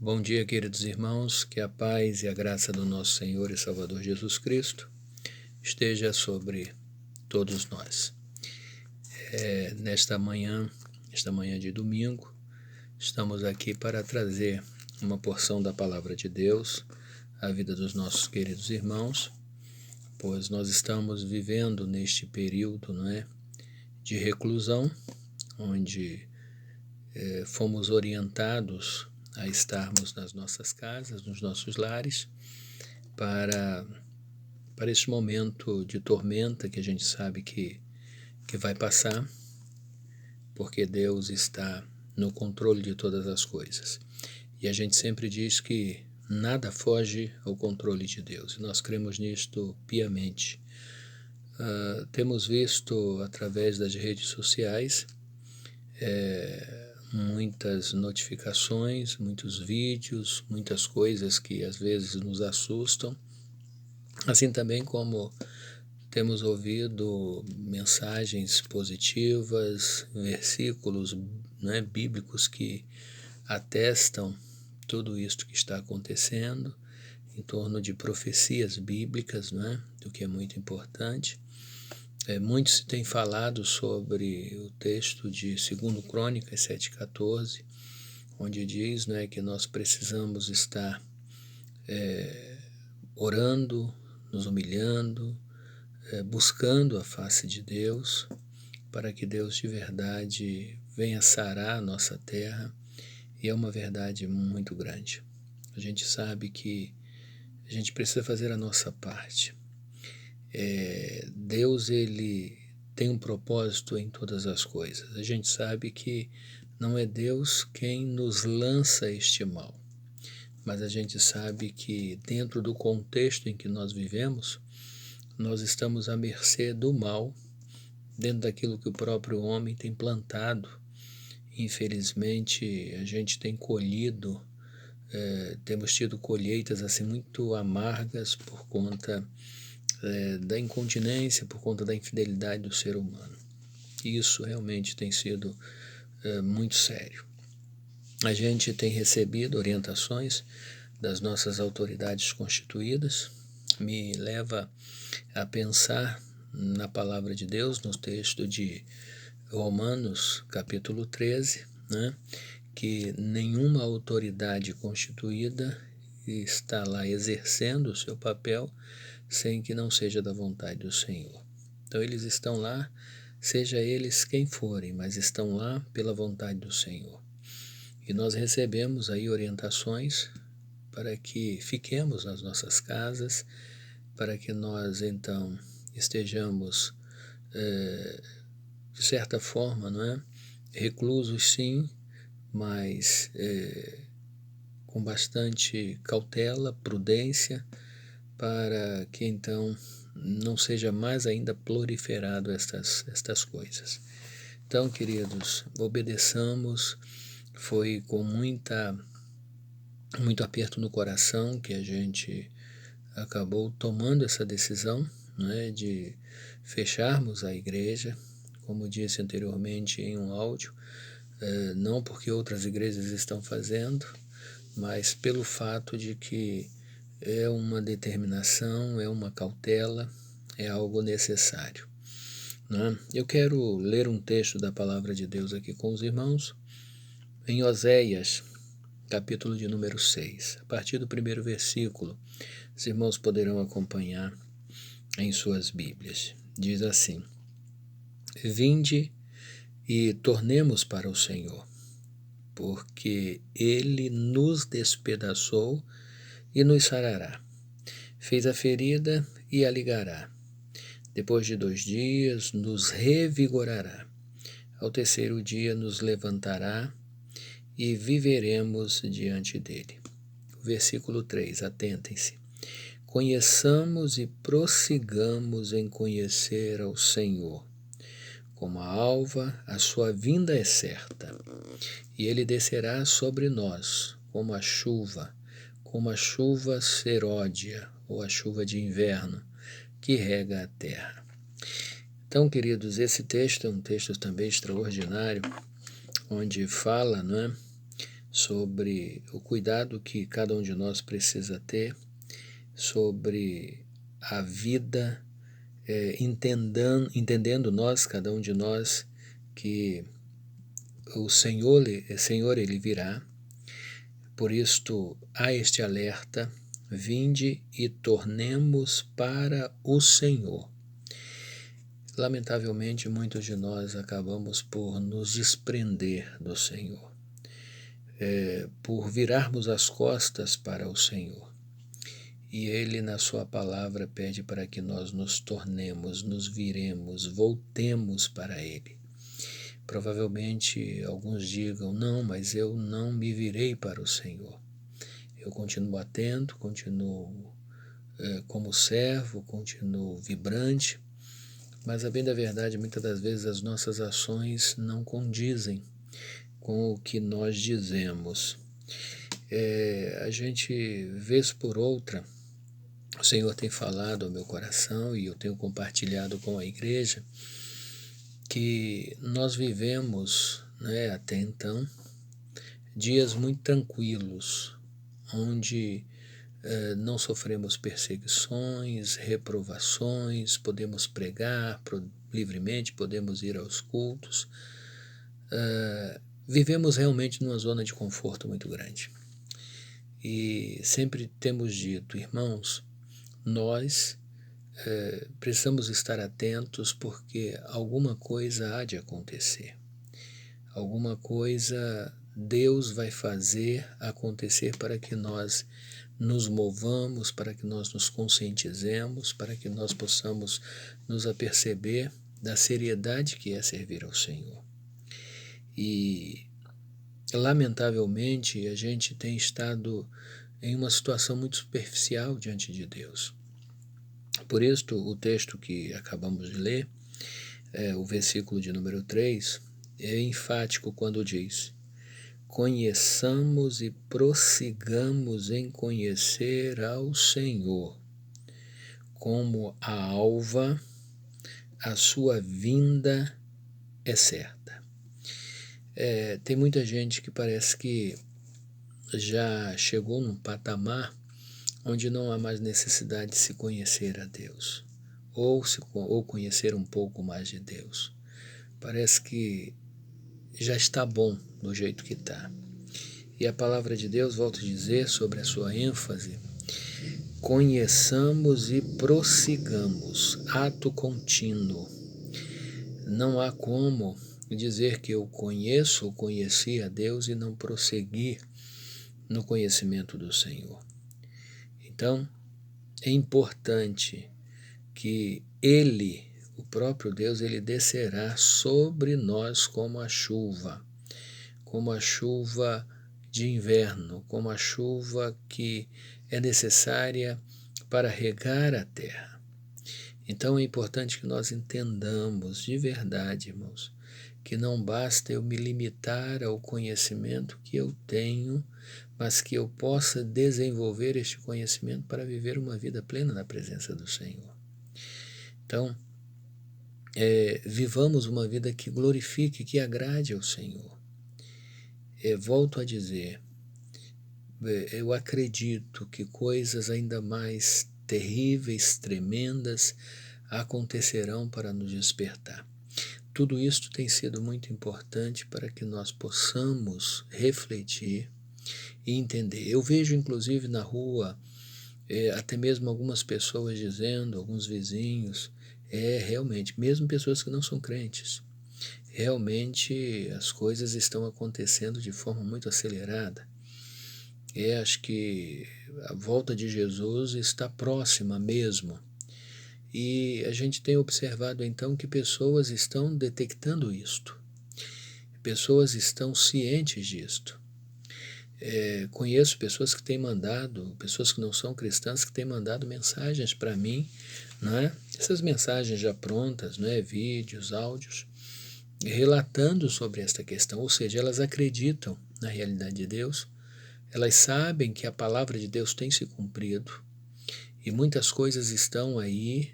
Bom dia, queridos irmãos, que a paz e a graça do nosso Senhor e Salvador Jesus Cristo esteja sobre todos nós. Esta manhã de domingo, estamos aqui para trazer uma porção da Palavra de Deus à vida dos nossos queridos irmãos, pois nós estamos vivendo neste período, de reclusão, onde fomos orientados a estarmos nas nossas casas, nos nossos lares, para este momento de tormenta que a gente sabe que vai passar, porque Deus está no controle de todas as coisas. E a gente sempre diz que nada foge ao controle de Deus, e nós cremos nisto piamente. Temos visto através das redes sociais muitas notificações, muitos vídeos, muitas coisas que às vezes nos assustam, assim também como temos ouvido mensagens positivas, versículos bíblicos que atestam tudo isto que está acontecendo, em torno de profecias bíblicas, o que é muito importante. Muito se tem falado sobre o texto de 2 Crônicas 7,14, onde diz que nós precisamos estar orando, nos humilhando, buscando a face de Deus, para que Deus de verdade venha sarar a nossa terra, e é uma verdade muito grande. A gente sabe que a gente precisa fazer a nossa parte. Deus, ele tem um propósito em todas as coisas. A gente sabe que não é Deus quem nos lança este mal, mas a gente sabe que dentro do contexto em que nós vivemos, nós estamos à mercê do mal, dentro daquilo que o próprio homem tem plantado. Infelizmente, a gente tem colhido, temos tido colheitas assim muito amargas por conta da incontinência, por conta da infidelidade do ser humano. Isso realmente tem sido muito sério. A gente tem recebido orientações das nossas autoridades constituídas, me leva a pensar na palavra de Deus, no texto de Romanos, capítulo 13, que nenhuma autoridade constituída está lá exercendo o seu papel sem que não seja da vontade do Senhor. Então eles estão lá, seja eles quem forem, mas estão lá pela vontade do Senhor. E nós recebemos aí orientações para que fiquemos nas nossas casas, para que nós então estejamos, de certa forma, reclusos sim, mas com bastante cautela, prudência, para que então não seja mais ainda proliferado estas coisas. Então, queridos, obedeçamos. Foi com muito aperto no coração que a gente acabou tomando essa decisão, de fecharmos a igreja, como disse anteriormente em um áudio, não porque outras igrejas estão fazendo, mas pelo fato de que é uma determinação, é uma cautela, é algo necessário. Eu quero ler um texto da palavra de Deus aqui com os irmãos, em Oséias, capítulo de número 6, a partir do primeiro versículo. Os irmãos poderão acompanhar em suas Bíblias. Diz assim: Vinde e tornemos para o Senhor, porque Ele nos despedaçou e nos sarará. Fez a ferida e a ligará. Depois de 2 dias nos revigorará. Ao terceiro dia nos levantará e viveremos diante dele. Versículo 3, atentem-se. Conheçamos e prossigamos em conhecer ao Senhor. Como a alva, a sua vinda é certa, e ele descerá sobre nós como a chuva seródia, ou a chuva de inverno, que rega a terra. Então, queridos, esse texto é um texto também extraordinário, onde fala sobre o cuidado que cada um de nós precisa ter, sobre a vida, entendendo nós, cada um de nós, que o Senhor, Ele virá. Por isto há este alerta: vinde e tornemos para o Senhor. Lamentavelmente, muitos de nós acabamos por nos desprender do Senhor, por virarmos as costas para o Senhor. E Ele, na sua palavra, pede para que nós nos tornemos, nos viremos, voltemos para Ele. Provavelmente alguns digam: não, mas eu não me virei para o Senhor. Eu continuo atento, continuo como servo, continuo vibrante, mas a bem da verdade, muitas das vezes as nossas ações não condizem com o que nós dizemos. A gente, vez por outra, o Senhor tem falado ao meu coração e eu tenho compartilhado com a igreja que nós vivemos, até então, dias muito tranquilos, onde não sofremos perseguições, reprovações, podemos pregar livremente, podemos ir aos cultos. Vivemos realmente numa zona de conforto muito grande. E sempre temos dito: irmãos, nós precisamos estar atentos, porque alguma coisa há de acontecer. Alguma coisa Deus vai fazer acontecer para que nós nos movamos, para que nós nos conscientizemos, para que nós possamos nos aperceber da seriedade que é servir ao Senhor. E, lamentavelmente, a gente tem estado em uma situação muito superficial diante de Deus. Por isso, o texto que acabamos de ler, o versículo de número 3, é enfático quando diz: conheçamos e prossigamos em conhecer ao Senhor, como a alva, a sua vinda é certa. Tem muita gente que parece que já chegou num patamar onde não há mais necessidade de se conhecer a Deus, ou conhecer um pouco mais de Deus. Parece que já está bom do jeito que está. E a palavra de Deus volta a dizer, sobre a sua ênfase: conheçamos e prossigamos, ato contínuo. Não há como dizer que eu conheço ou conheci a Deus e não prosseguir no conhecimento do Senhor. Então, é importante que Ele, o próprio Deus, Ele descerá sobre nós como a chuva de inverno, como a chuva que é necessária para regar a terra. Então é importante que nós entendamos de verdade, irmãos, que não basta eu me limitar ao conhecimento que eu tenho, mas que eu possa desenvolver este conhecimento para viver uma vida plena na presença do Senhor. Então, vivamos uma vida que glorifique, que agrade ao Senhor. Volto a dizer, eu acredito que coisas ainda mais terríveis, tremendas, acontecerão para nos despertar. Tudo isso tem sido muito importante para que nós possamos refletir e entender. Eu vejo, inclusive, na rua, até mesmo algumas pessoas dizendo, alguns vizinhos, realmente, mesmo pessoas que não são crentes, realmente as coisas estão acontecendo de forma muito acelerada. Acho que a volta de Jesus está próxima mesmo. E a gente tem observado então que pessoas estão detectando isto. Pessoas estão cientes disto. Conheço pessoas que têm mandado, pessoas que não são cristãs, que têm mandado mensagens para mim, essas mensagens já prontas, vídeos, áudios, relatando sobre esta questão. Ou seja, elas acreditam na realidade de Deus, elas sabem que a palavra de Deus tem se cumprido e muitas coisas estão aí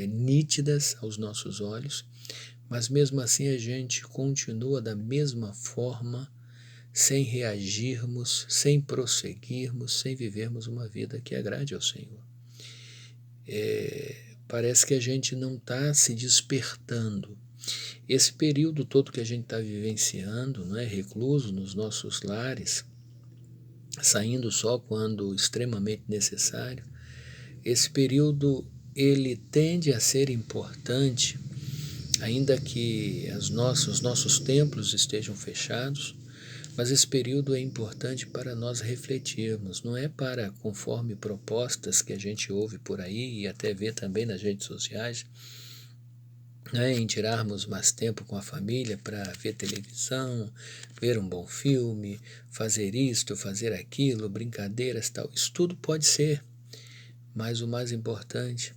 nítidas aos nossos olhos, mas mesmo assim a gente continua da mesma forma sem reagirmos, sem prosseguirmos, sem vivermos uma vida que agrade ao Senhor. Parece que a gente não está se despertando. Esse período todo que a gente está vivenciando, não é, recluso nos nossos lares, saindo só quando extremamente necessário, esse período ele tende a ser importante, ainda que os nossos templos estejam fechados, mas esse período é importante para nós refletirmos, não é para, conforme propostas que a gente ouve por aí e até vê também nas redes sociais, né, em tirarmos mais tempo com a família para ver televisão, ver um bom filme, fazer isto, fazer aquilo, brincadeiras, tal. Isso tudo pode ser, mas o mais importante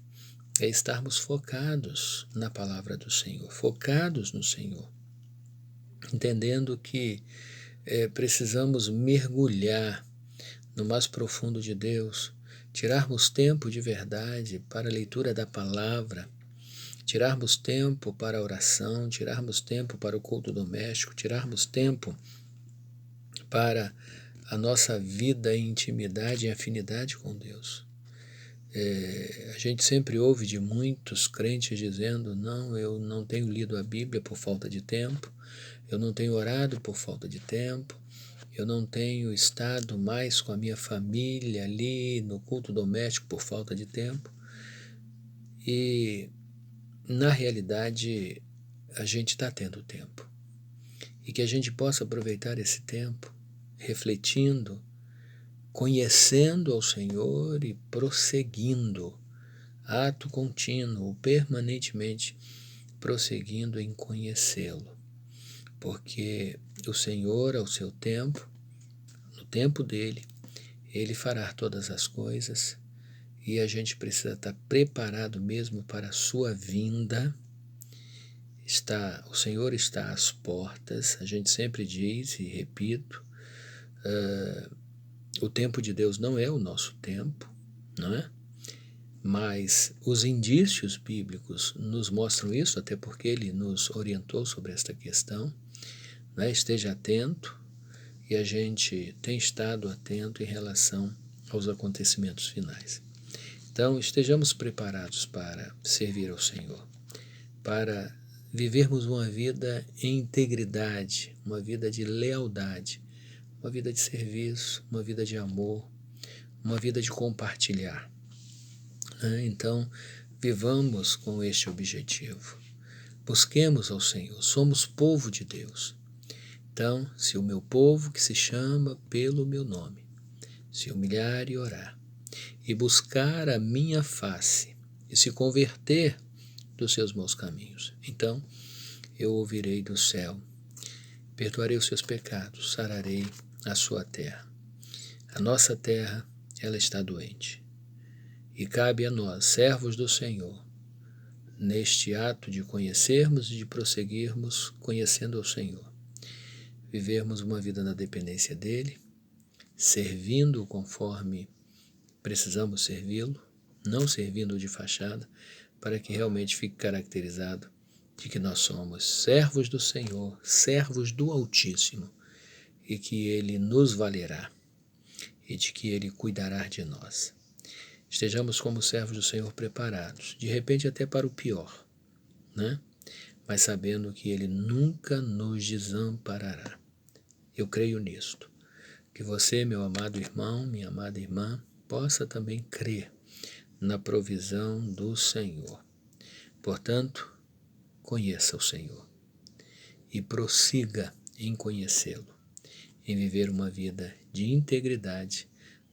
é estarmos focados na palavra do Senhor, focados no Senhor, entendendo que precisamos mergulhar no mais profundo de Deus, tirarmos tempo de verdade para a leitura da palavra, tirarmos tempo para a oração, tirarmos tempo para o culto doméstico, tirarmos tempo para a nossa vida em intimidade e afinidade com Deus. A gente sempre ouve de muitos crentes dizendo: não, eu não tenho lido a Bíblia por falta de tempo, eu não tenho orado por falta de tempo, eu não tenho estado mais com a minha família ali no culto doméstico por falta de tempo. E na realidade a gente está tendo tempo, e que a gente possa aproveitar esse tempo refletindo, conhecendo ao Senhor e prosseguindo, ato contínuo, permanentemente prosseguindo em conhecê-lo, porque o Senhor, ao seu tempo, no tempo dele, ele fará todas as coisas, e a gente precisa estar preparado mesmo para a sua vinda. O Senhor está às portas, a gente sempre diz e repito, o tempo de Deus não é o nosso tempo, não é? Mas os indícios bíblicos nos mostram isso, até porque ele nos orientou sobre esta questão, né? Esteja atento, e a gente tem estado atento em relação aos acontecimentos finais. Então, estejamos preparados para servir ao Senhor, para vivermos uma vida em integridade, uma vida de lealdade, uma vida de serviço, uma vida de amor, uma vida de compartilhar. Então, vivamos com este objetivo. Busquemos ao Senhor, somos povo de Deus. Então, se o meu povo, que se chama pelo meu nome, se humilhar e orar, e buscar a minha face, e se converter dos seus maus caminhos, então eu ouvirei do céu, perdoarei os seus pecados, sararei a sua terra. A nossa terra, ela está doente, e cabe a nós, servos do Senhor, neste ato de conhecermos e de prosseguirmos conhecendo o Senhor, vivermos uma vida na dependência dele, servindo conforme precisamos servi-lo, não servindo de fachada, para que realmente fique caracterizado de que nós somos servos do Senhor, servos do Altíssimo, e que ele nos valerá, e de que ele cuidará de nós. Estejamos como servos do Senhor preparados, de repente até para o pior, né? Mas sabendo que ele nunca nos desamparará. Eu creio nisto. Que você, meu amado irmão, minha amada irmã, possa também crer na provisão do Senhor. Portanto, conheça o Senhor e prossiga em conhecê-lo, em viver uma vida de integridade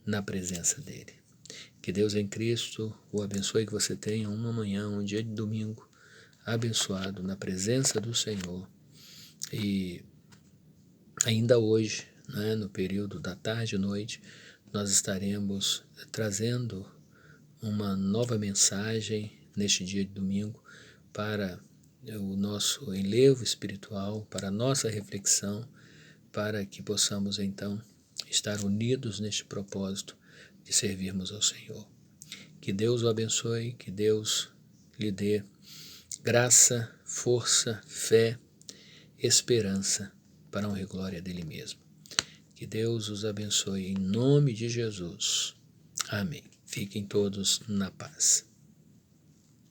na presença dele. Que Deus em Cristo o abençoe, que você tenha uma manhã, um dia de domingo abençoado na presença do Senhor. E ainda hoje, né, no período da tarde e noite, nós estaremos trazendo uma nova mensagem neste dia de domingo para o nosso enlevo espiritual, para a nossa reflexão, para que possamos então estar unidos neste propósito de servirmos ao Senhor. Que Deus o abençoe, que Deus lhe dê graça, força, fé, esperança para a honra e glória dele mesmo. Que Deus os abençoe em nome de Jesus. Amém. Fiquem todos na paz.